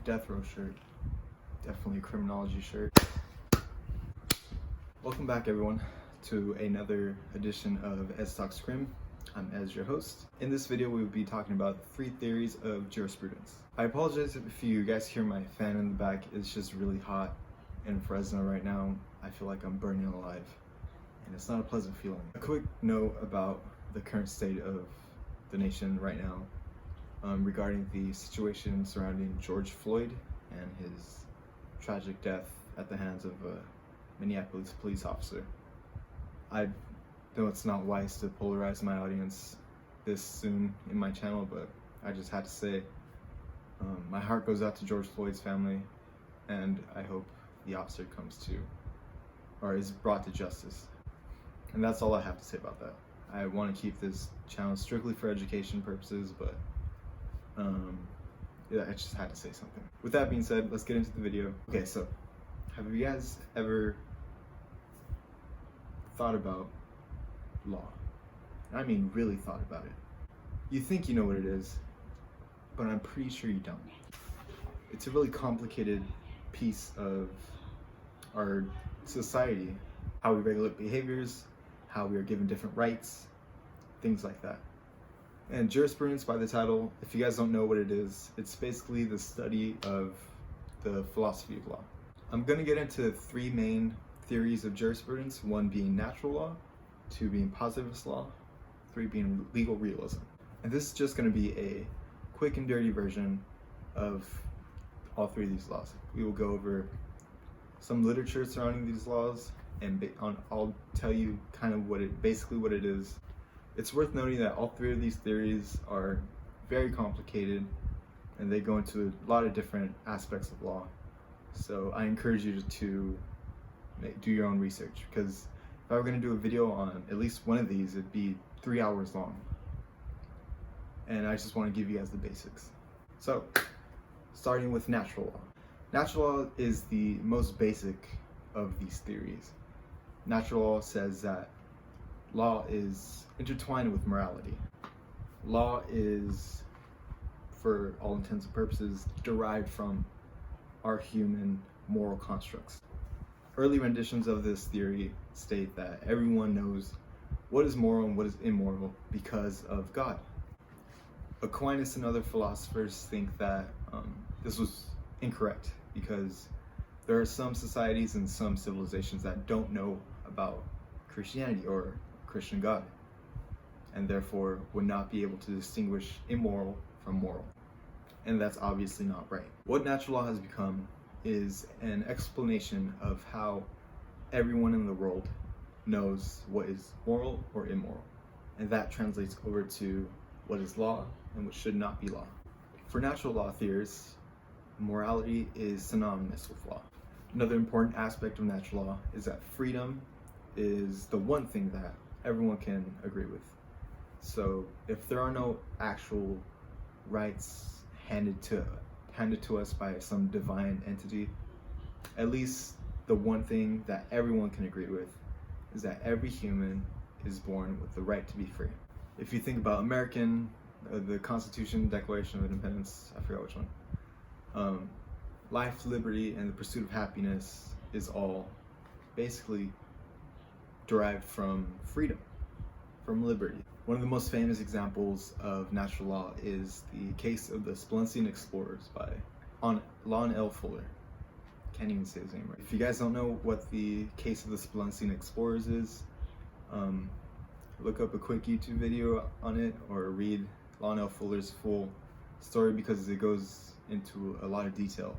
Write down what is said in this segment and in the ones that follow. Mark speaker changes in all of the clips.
Speaker 1: death row shirt. Definitely a criminology shirt. Welcome back, everyone, to another edition of Ez Talks Crim. I'm Ez, your host. In this video, we will be talking about 3 theories of jurisprudence. I apologize if you guys hear my fan in the back. It's just really hot in Fresno right now. I feel like I'm burning alive, and it's not a pleasant feeling. A quick note about the current state of the nation right now regarding the situation surrounding George Floyd and his tragic death at the hands of a Minneapolis police officer. I know it's not wise to polarize my audience this soon in my channel, but I just had to say my heart goes out to George Floyd's family, and I hope the officer comes to, or is brought to justice. And that's all I have to say about that. I want to keep this channel strictly for education purposes, but yeah, I just had to say something. With that being said, let's get into the video. Okay, so have you guys ever thought about law? I mean, really thought about it. You think you know what it is, but I'm pretty sure you don't. It's a really complicated piece of our society, how we regulate behaviors, how we are given different rights, things like that. And jurisprudence, by the title, if you guys don't know what it is, it's basically the study of the philosophy of law. I'm going to get into 3 main theories of jurisprudence, 1 being natural law, 2 being positivist law, 3 being legal realism. And this is just going to be a quick and dirty version of all 3 of these laws. We will go over some literature surrounding these laws, and I'll tell you kind of what it is. It's worth noting that all 3 of these theories are very complicated, and they go into a lot of different aspects of law. So I encourage you to do your own research, because if I were going to do a video on at least one of these, it'd be 3 hours long. And I just want to give you guys the basics. So, starting with natural law. Natural law is the most basic of these theories. Natural law says that law is intertwined with morality. Law is, for all intents and purposes, derived from our human moral constructs. Early renditions of this theory state that everyone knows what is moral and what is immoral because of God. Aquinas and other philosophers think that this was incorrect, because there are some societies and some civilizations that don't know about Christianity or Christian God, and therefore would not be able to distinguish immoral from moral. And that's obviously not right. What natural law has become is an explanation of how everyone in the world knows what is moral or immoral. And that translates over to what is law and what should not be law. For natural law theorists, morality is synonymous with law. Another important aspect of natural law is that freedom is the one thing that everyone can agree with. So if there are no actual rights handed to us by some divine entity, at least the one thing that everyone can agree with is that every human is born with the right to be free. If you think about the Constitution, Declaration of Independence, I forgot which one, life, liberty, and the pursuit of happiness is all basically derived from freedom, from liberty. One of the most famous examples of natural law is the case of the Speluncean explorers by Lon L. Fuller. Can't even say his name right. If you guys don't know what the case of the Speluncean explorers is, look up a quick YouTube video on it, or read Lon L. Fuller's full story, because it goes into a lot of detail.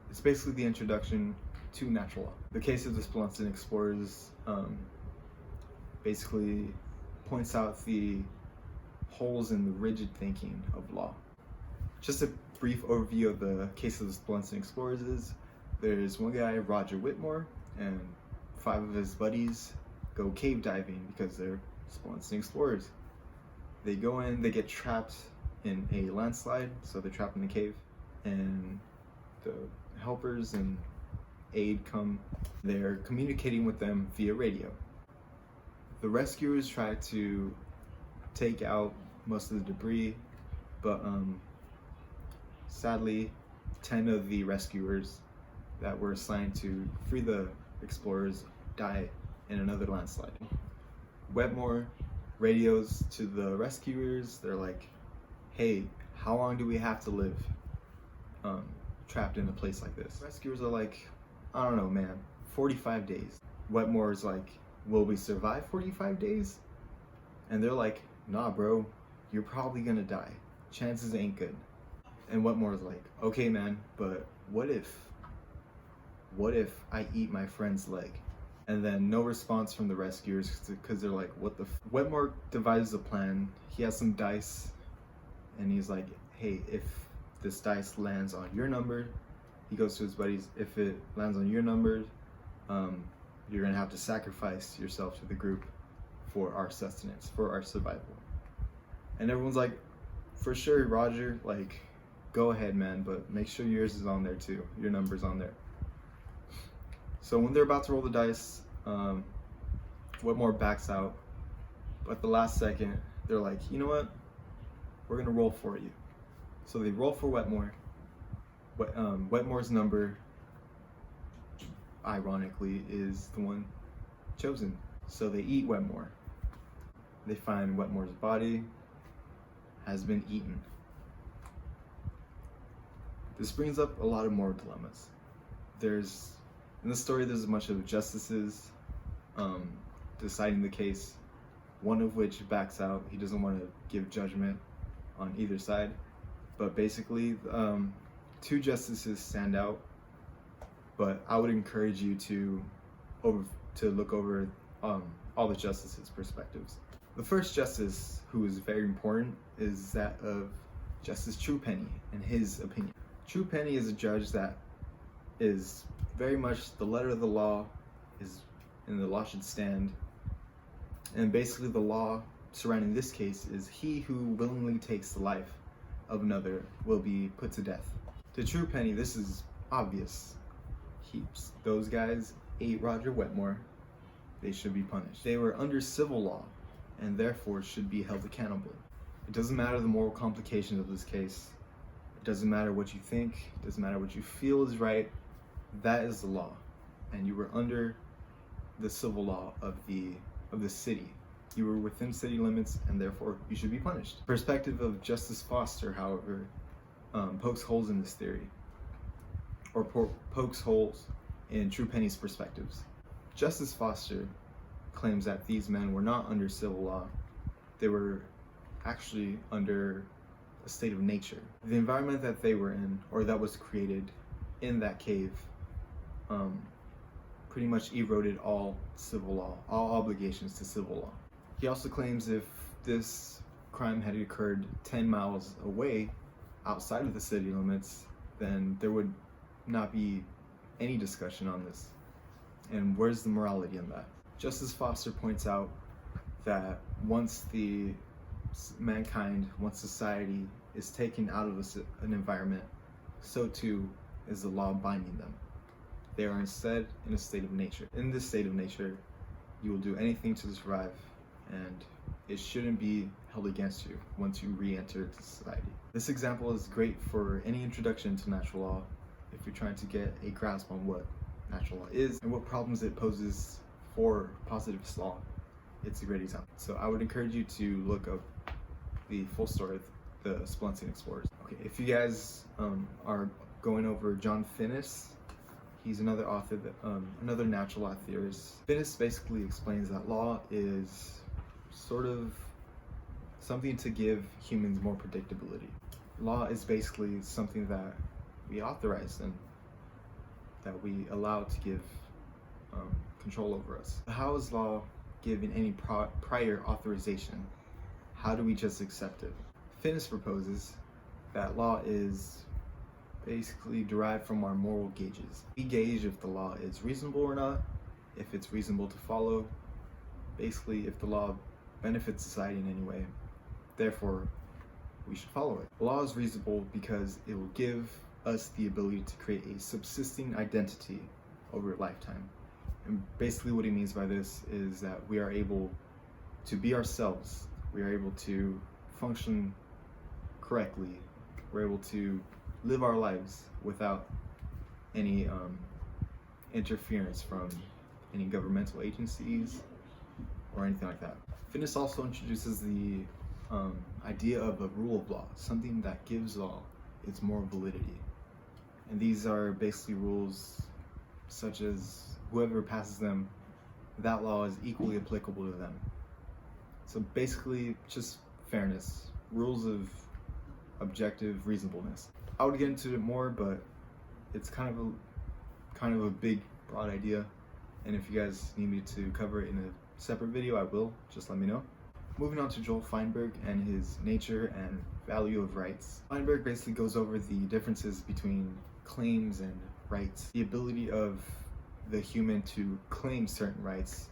Speaker 1: It's basically the introduction to natural law. The case of the Speluncean explorers basically points out the holes in the rigid thinking of law. Just a brief overview of the case of the Speluncean explorers is, there's one guy, Roger Whitmore, and 5 of his buddies go cave diving because they're Speluncean explorers. They go in, they get trapped in a landslide, so they're trapped in the cave, and the helpers and aid come. They're communicating with them via radio. The rescuers try to take out most of the debris, but sadly 10 of the rescuers that were assigned to free the explorers die in another landslide. Wetmore radios to the rescuers. They're like, hey, how long do we have to live trapped in a place like this? Rescuers are like, I don't know, man, 45 days. Wetmore's like, will we survive 45 days? And they're like, nah, bro, you're probably gonna die. Chances ain't good. And Wetmore's like, okay, man, but what if I eat my friend's leg? And then no response from the rescuers because they're like, what the Wetmore devises a plan. He has some dice and he's like, hey, if this dice lands on your number, he goes to his buddies, if it lands on your number, you're gonna have to sacrifice yourself to the group for our sustenance, for our survival. And everyone's like, for sure, Roger, like, go ahead, man, but make sure yours is on there too, your number's on there. So when they're about to roll the dice, Wetmore backs out, but at the last second, they're like, you know what, we're gonna roll for you. So they roll for Wetmore. Wetmore's number, ironically, is the one chosen. So they eat Wetmore. They find Wetmore's body has been eaten. This brings up a lot of more dilemmas. In this story, there's a bunch of justices deciding the case, one of which backs out. He doesn't want to give judgment on either side. But basically, 2 justices stand out, but I would encourage you to look over all the justices' perspectives. The first justice, who is very important, is that of Justice Truepenny and his opinion. Truepenny is a judge that is very much the letter of the law, and the law should stand. And basically the law surrounding this case is he who willingly takes the life of another will be put to death. To Truepenny, this is obvious. Those guys ate Roger Wetmore. They should be punished. They were under civil law and therefore should be held accountable. It doesn't matter the moral complications of this case. It doesn't matter what you think. It doesn't matter what you feel is right. That is the law, and you were under the civil law of the city. You were within city limits, and therefore you should be punished. The perspective of Justice Foster, however, pokes holes in this theory, or pokes holes in Truepenny's perspectives. Justice Foster claims that these men were not under civil law. They were actually under a state of nature. The environment that they were in, or that was created in that cave, pretty much eroded all civil law, all obligations to civil law. He also claims if this crime had occurred 10 miles away, outside of the city limits, then there would not be any discussion on this. And where's the morality in that? Justice Foster points out that once once society is taken out of an environment, so too is the law binding them. They are instead in a state of nature. In this state of nature, you will do anything to survive, and it shouldn't be held against you once you re-enter society. This example is great for any introduction to natural law if you're trying to get a grasp on what natural law is and what problems it poses for positivist law. It's a great example. So I would encourage you to look up the full story of the Spelunking Explorers. Okay, if you guys are going over John Finnis, he's another author, another natural law theorist. Finnis basically explains that law is sort of something to give humans more predictability. Law is basically something that we authorize and that we allow to give control over us. How is law given any prior authorization? How do we just accept it? Finnis proposes that law is basically derived from our moral gauges. We gauge if the law is reasonable or not, if it's reasonable to follow, basically if the law benefits society in any way, therefore we should follow it. The law is reasonable because it will give us the ability to create a subsisting identity over a lifetime. And basically what he means by this is that we are able to be ourselves, we are able to function correctly, we're able to live our lives without any interference from any governmental agencies or anything like that. Fitness also introduces the idea of a rule of law, something that gives law its moral validity. And these are basically rules such as whoever passes them, that law is equally applicable to them. So basically just fairness, rules of objective reasonableness. I would get into it more, but it's kind of a big, broad idea. And if you guys need me to cover it in a separate video, I will. Just let me know. Moving on to Joel Feinberg and his nature and value of rights. Feinberg basically goes over the differences between claims and rights. The ability of the human to claim certain rights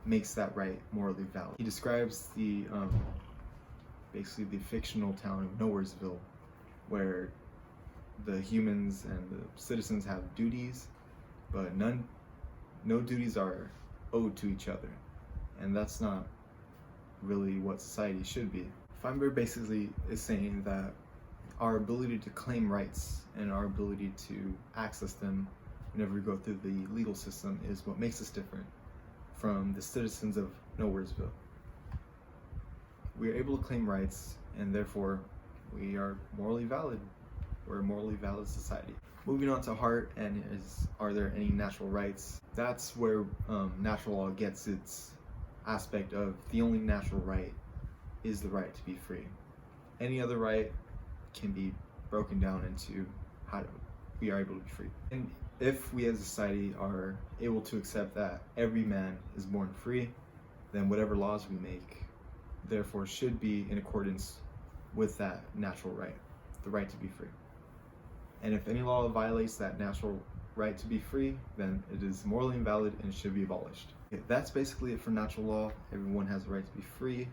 Speaker 1: makes that right morally valid. He describes the basically the fictional town of Nowheresville, where the humans and the citizens have duties, but no duties are owed to each other, and that's not really what society should be. Feinberg basically is saying that our ability to claim rights and our ability to access them whenever we go through the legal system is what makes us different from the citizens of Nowheresville. We are able to claim rights, and therefore we are morally valid. We're a morally valid society. Moving on to Hart and are there any natural rights? That's where natural law gets its aspect of the only natural right is the right to be free. Any other right can be broken down into how we are able to be free. And if we as a society are able to accept that every man is born free, then whatever laws we make therefore should be in accordance with that natural right, the right to be free. And if any law violates that natural right to be free, then it is morally invalid and should be abolished. Okay, that's basically it for natural law. Everyone has the right to be free.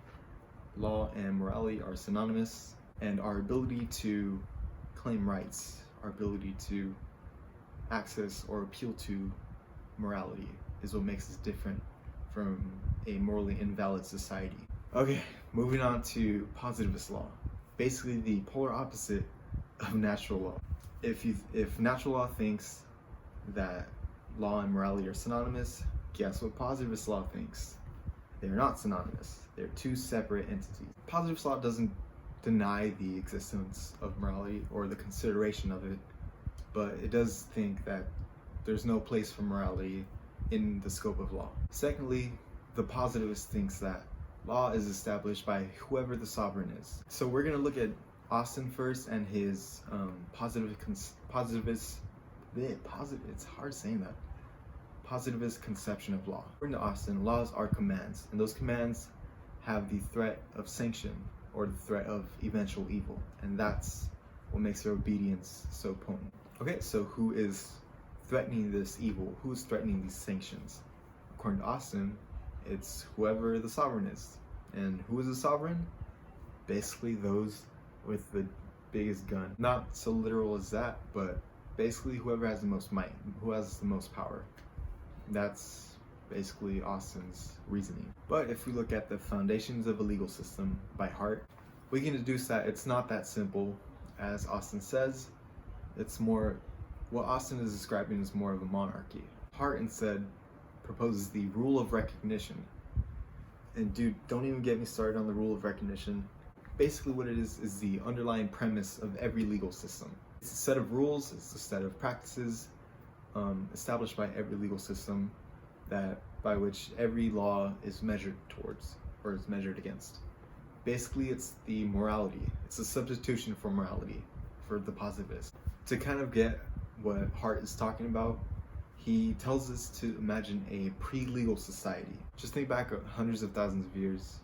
Speaker 1: Law and morality are synonymous, and our ability to claim rights, our ability to access or appeal to morality is what makes us different from a morally invalid society. Okay, moving on to positivist law. Basically the polar opposite of natural law. If natural law thinks that law and morality are synonymous, guess what positivist law thinks? They're not synonymous. They're two separate entities. Positivist law doesn't deny the existence of morality or the consideration of it, but it does think that there's no place for morality in the scope of law. Secondly, the positivist thinks that law is established by whoever the sovereign is. So we're going to look at Austin first and his positivist, it's hard saying that, positivist conception of law. According to Austin, laws are commands, and those commands have the threat of sanction or the threat of eventual evil, and that's what makes their obedience so potent. Okay, so who is threatening this evil? Who is threatening these sanctions? According to Austin, it's whoever the sovereign is. And who is the sovereign? Basically those with the biggest gun. Not so literal as that, but basically whoever has the most might, who has the most power. That's basically Austin's reasoning. But if we look at the foundations of a legal system by Hart, we can deduce that it's not that simple as Austin says. It's more, what Austin is describing is more of a monarchy. Hart instead proposes the rule of recognition. And dude, don't even get me started on the rule of recognition. Basically what it is the underlying premise of every legal system. It's a set of rules, it's a set of practices established by every legal system by which every law is measured towards or is measured against. Basically it's the morality. It's a substitution for morality for the positivist. To kind of get what Hart is talking about, he tells us to imagine a pre-legal society. Just think back hundreds of thousands of years.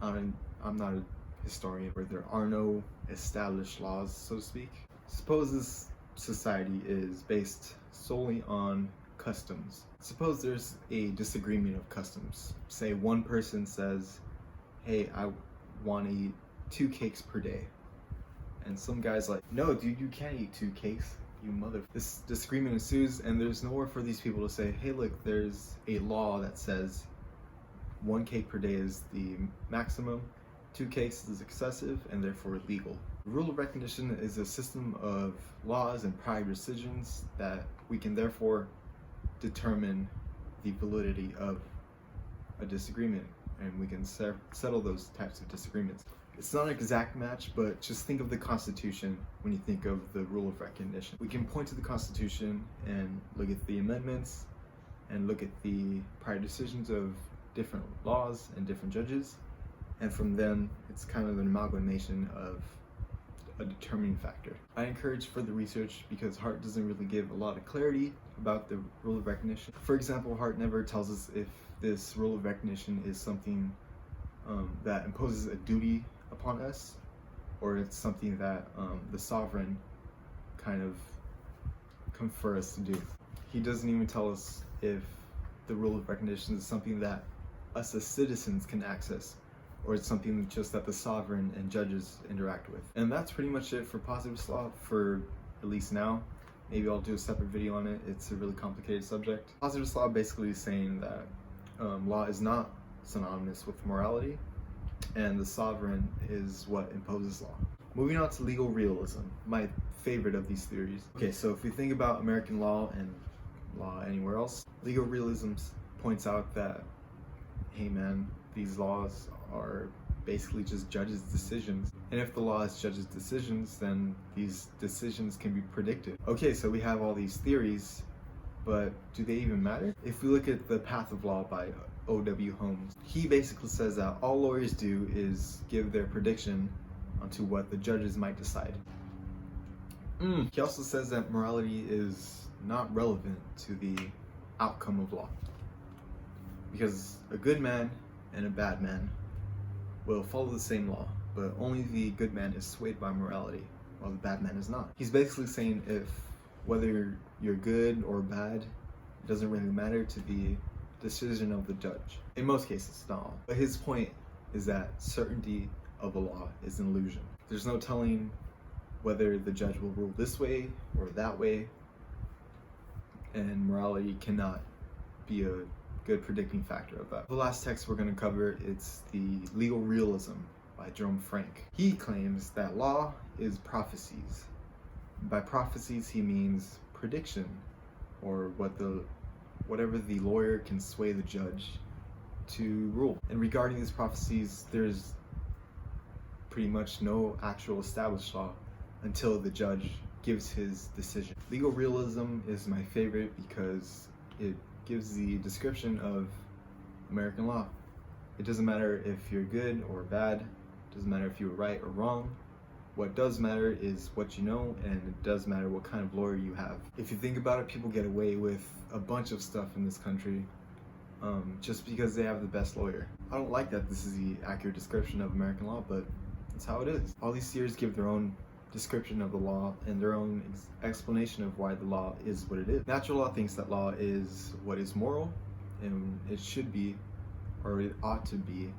Speaker 1: I'm not a historian, where there are no established laws, so to speak. Suppose this society is based solely on customs. Suppose there's a disagreement of customs. Say one person says, hey, I want to eat 2 cakes per day. And some guy's like, no dude, you can't eat 2 cakes, you mother. This disagreement ensues, and there's nowhere for these people to say, hey look, there's a law that says 1 cake per day is the maximum, 2 cakes is excessive and therefore illegal. Rule of recognition is a system of laws and prior decisions that we can therefore determine the validity of a disagreement, and we can settle those types of disagreements. It's not an exact match, but just think of the Constitution when you think of the rule of recognition. We can point to the Constitution and look at the amendments and look at the prior decisions of different laws and different judges, and from then it's kind of an amalgamation of a determining factor. I encourage further research because Hart doesn't really give a lot of clarity about the rule of recognition. For example, Hart never tells us if this rule of recognition is something that imposes a duty upon us, or it's something that the sovereign kind of confer us to do. He doesn't even tell us if the rule of recognition is something that us as citizens can access, or it's something just that the sovereign and judges interact with. And that's pretty much it for positivist law, for at least now. Maybe I'll do a separate video on it. It's a really complicated subject. Positivist law basically is saying that law is not synonymous with morality, and the sovereign is what imposes law. Moving on to legal realism, my favorite of these theories. Okay, so if we think about American law and law anywhere else, legal realism points out that, hey man, these laws are basically just judges' decisions. And if the law is judges' decisions, then these decisions can be predicted. Okay, so we have all these theories, but do they even matter? If we look at The Path of Law by O.W. Holmes, he basically says that all lawyers do is give their prediction onto what the judges might decide. He also says that morality is not relevant to the outcome of law, because a good man and a bad man will follow the same law, but only the good man is swayed by morality, while the bad man is not. He's basically saying if whether you're good or bad, it doesn't really matter to the decision of the judge. In most cases, not all. But his point is that certainty of a law is an illusion. There's no telling whether the judge will rule this way or that way, and morality cannot be a good predicting factor of that. The last text we're going to cover, it's the Legal Realism by Jerome Frank. He claims that law is prophecies. By prophecies he means prediction, or whatever the lawyer can sway the judge to rule. And regarding these prophecies, there's pretty much no actual established law until the judge gives his decision. Legal realism is my favorite because it gives the description of American law. It doesn't matter if you're good or bad, it doesn't matter if you were right or wrong. What does matter is what you know, and it does matter what kind of lawyer you have. If you think about it, people get away with a bunch of stuff in this country just because they have the best lawyer. I don't like that this is the accurate description of American law, but that's how it is. All these theories give their own description of the law and their own explanation of why the law is what it is. Natural law thinks that law is what is moral, and it should be, or it ought to be,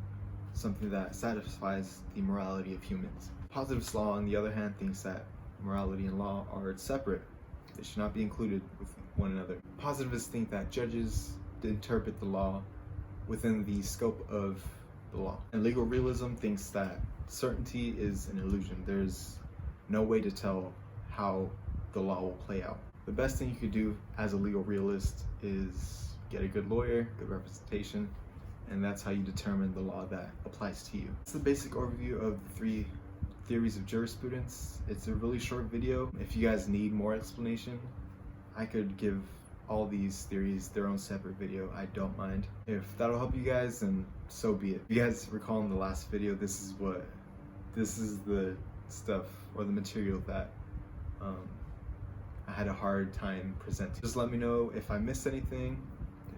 Speaker 1: something that satisfies the morality of humans. Positivist law, on the other hand, thinks that morality and law are separate. They should not be included with one another. Positivists think that judges interpret the law within the scope of the law. And legal realism thinks that certainty is an illusion. There's no way to tell how the law will play out. The best thing you could do as a legal realist is get a good lawyer, good representation, and that's how you determine the law that applies to you. That's the basic overview of the 3 theories of jurisprudence. It's a really short video. If you guys need more explanation, I could give all these theories their own separate video. I don't mind. If that'll help you guys, then so be it. If you guys recall in the last video, this is the stuff or the material that I had a hard time presenting. Just let me know if I missed anything,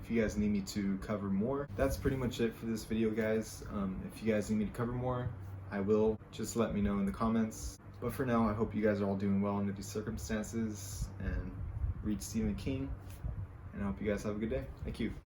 Speaker 1: if you guys need me to cover more. That's pretty much it for this video, guys. If you guys need me to cover more, I will. Just let me know in the comments. But for now, I hope you guys are all doing well under these circumstances, and read Stephen King, and I hope you guys have a good day. Thank you.